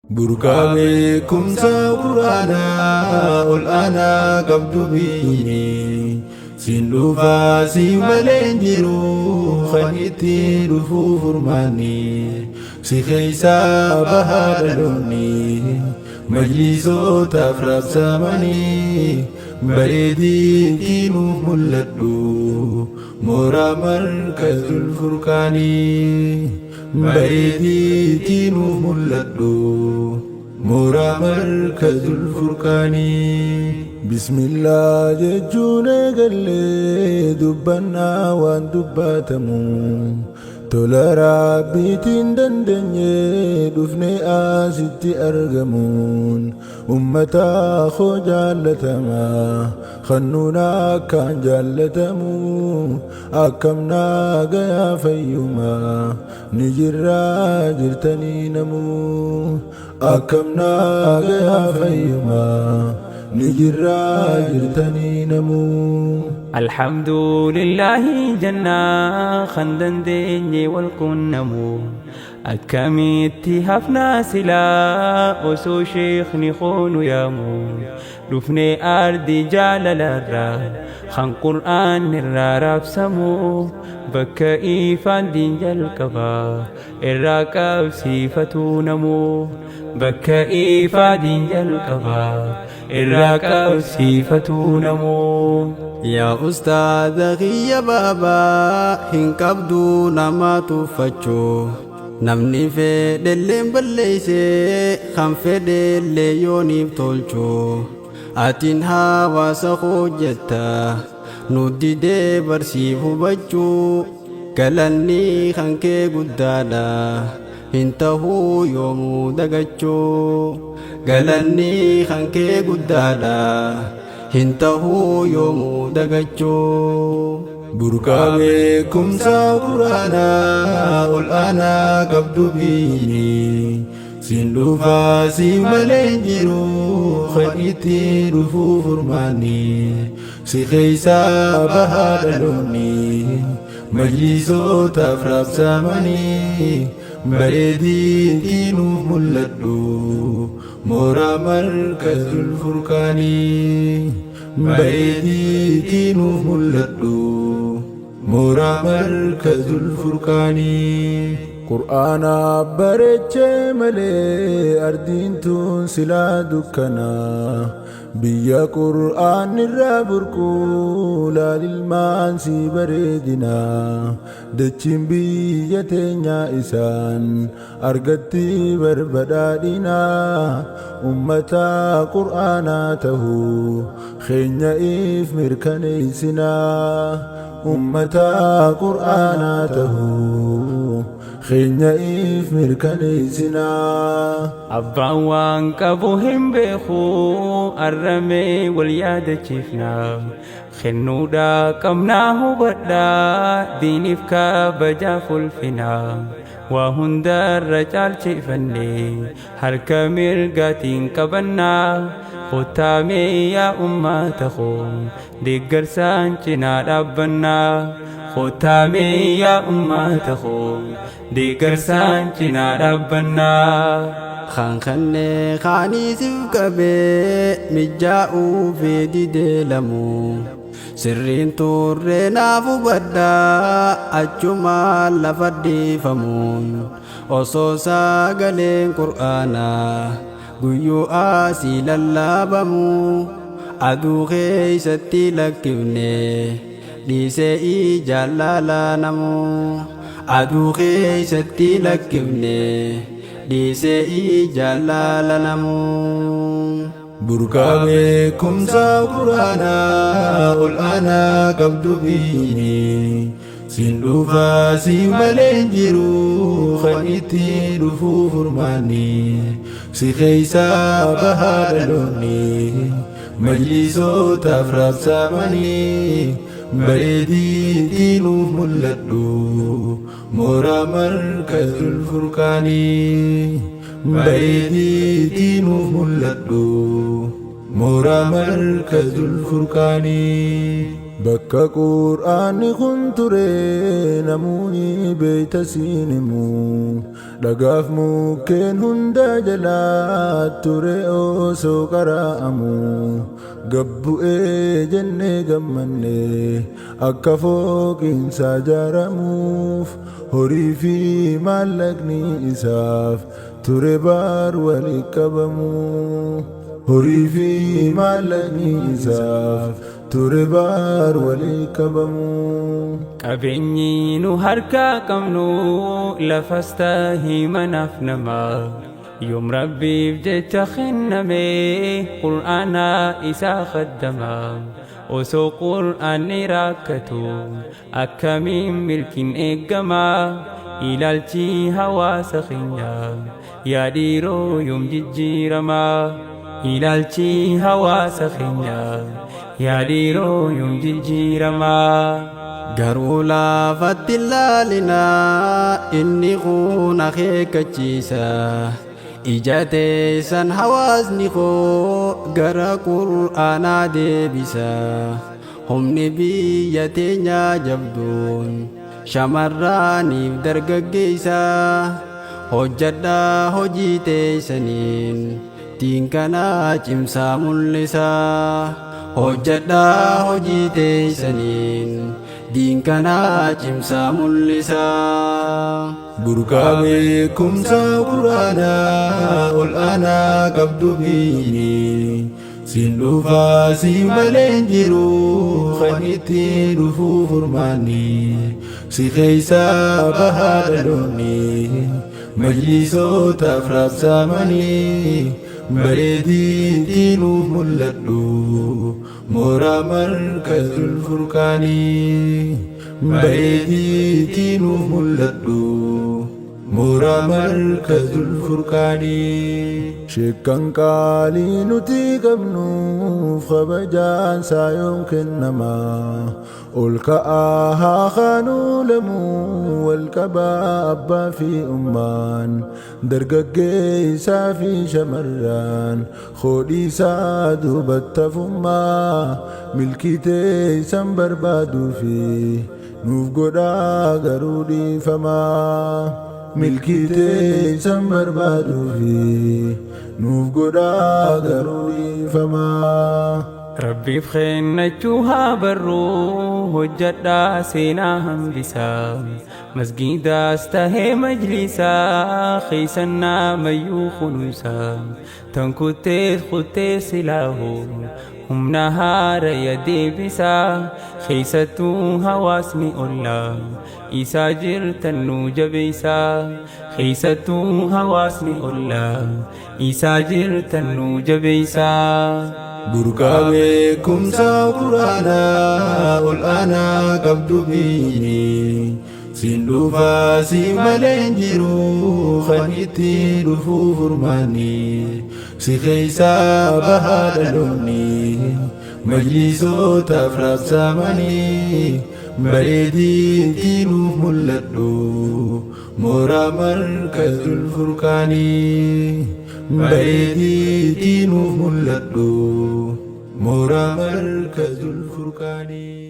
بركابكم ساقرانا الآن قبض بيني سندو فاسي ملنجرو خنيتي رفو فرماني سيخيسا بهادلوني مجلسو تفرب سامني بريدي كينو ملدو مورا مركز الفرقاني بريدي كينو ملدو مورا مركز الفرقاني بسم الله ججونا قلي دبنا وان دباتمو تولا ربيتين دندني دفني آسيتي أرغمون أمتا خو جالتما خنونا كان جالتمو أكمنا غيا فيما نجرا جرتني نمو أكمنا غيا فيما نجرا جرتني نمو الحمد لله جنة خندن ديني والكنمو أكميتي هفنا سلا وسو شيخ نخون يامو رفني أرضي جال الرا خان قرآن الرارب سمو بكا إيفان دين جل كفا الراكب سيفتو نمو بكا إيفان دين جل كفا الراكب سيفتو نمو يا أستاذ غي بابا هنكبدو نما تفتشو نمني في دلين بليسي خم في دلي يونيب تولشو أتين هوا سخو جتا نودي دي برسيفو بجو كلاني خنكي قدادا انتهو يومو دقجو كلاني خنكي قدادا انتهو يومو دقجو بركابكم ساقرانا الآن قبض بيني سندو فاسي ملنجرو خنيتي رفو فرماني سيخيسا بهادلوني مجلسو تفرب سامني بريدي كينو ملدو مورا مركز الفرقاني بريدي كينو ملدو مورا مركز الفرقاني قرآن بريتش ملي أردين تون سلا دكنا بيا قرآن الرابركو لا للمانسي بريدنا دچين بيا تنيا إسان أرغتي بربدادنا أمتا قرآناته خينيا إف مركنيسنا أمتا قرآناته خينيا إف مركنيسنا أبا وان كبوهم بيخو الرمي والياد تشيفنا خنو دا كمناه بدا دينيف كابجا فلفنا وهندر رجال تشيفني هركا مرقاتين كبنا ختامي يا أمتخو ديقر سانچنا ربنا ختامي يا أمتخو ديقر سانچنا ربنا خان خني خاني سفكبي مجاؤو في ديدلمو سرين تورنا فبدا أجمع لفدي فمون أصوصا قلين قرآنا قيو آسي للابمو أدو خيستي لكبني ديسي جلالا نمو أدو خيستي لكبني ديسي جلالا نمو بركابكم ساقرانا الآن قبض بيني سندو فاسي ملنجرو خنيتي رفو فرماني سيخيسا بهادلوني مجلسو تفرب سامني بريدي كينو ملدو مورا مركز الفرقاني بريدي كينو ملدو مورا مركز الفرقاني بكا قرآن كنت نموني بيت سينمو dhagaaf mukkeen hunda jalaa ture osoo qara'amu gabbu'ee jennee gammanne akka fooqiinsaa ijaaramuuf horii fi maallaqni isaaf ture baar walitti qabamu horii fi maallaqni isaaf ture baar walitti qabamu. Qabeenyi nu harkaa qabnu lafas ta'ii manaaf namaa yoom rabbiif jecha kenname qur'aana isaa qaddama osoo qur'aanni rakkatu akkamiin milkiin eegama ilaalchi hawaasa keenya yaa dhiiroo yoom jijjiirama ilaalchi hawaasa keenya yaa dhiiroo yoom jijjiirama. Garuu lafatti ilaalinaa inni kun akeekkachiisa ija teessan hawaasni koo gara qur'aanaa deebisa humni biyya teenyaa jabduun shamarraniif dargaggeessa hojjadhaa hojii teessaniin diin kana cimsaa mul'isa hojjadhaa hojii teessaniin diin kana cimsaa mul'isa. Burqaa beekumsa quraanaa ol aanaa qabdu biyyi siin dhufaa si malee hin jiru kan itti dhufu furmaanni si keessa bahaa dhaloonni majlisootaaf raabsamanii bareedinti nuuf mul'adhu mooraa markazul furqaanii bareedinti nuuf mul'adhu mooraa markazul furqaanii. Sheekkan qaalii nuti qabnuuf kabajaan isaa yoom kennama ol ka'aa haa kaanuu lamuu wal qabaa abbaa fi ummaan dargaggeessaa fi shamarran hodhii isaa duubatti hafummaa milkii teessan barbaaduu fi nuuf godhaa garuu dhiifamaa milkii teessan barbaaduu fi nuuf godhaa garuu dhiifamaa. Rabbiif kennachuu haa barru hojjadhaa seenaa hambisaa masgiidaas tahee majlisaa keeysannaa mayyuu kunuunsaa tan kuttee silaahu humna haaraya deebisaa keeysattuu hawaasni ollaa isaa jirtan nu jabeeysaa keeysattuu hawaasni ollaa isaa jirtan nu jabeeysaa. Burqaa beekumsa quraanaa ol aanaa qabdu biyyi siin dhufaa si malee hin jiru kan itti dhufu furmaanni si keessa bahaa dhaloonni majlisootaaf raabsamanii bareedinti nuuf mul'adhu mooraa markazul furqaanii bareedinti nuuf mul'adhu mooraa markazul furqaanii.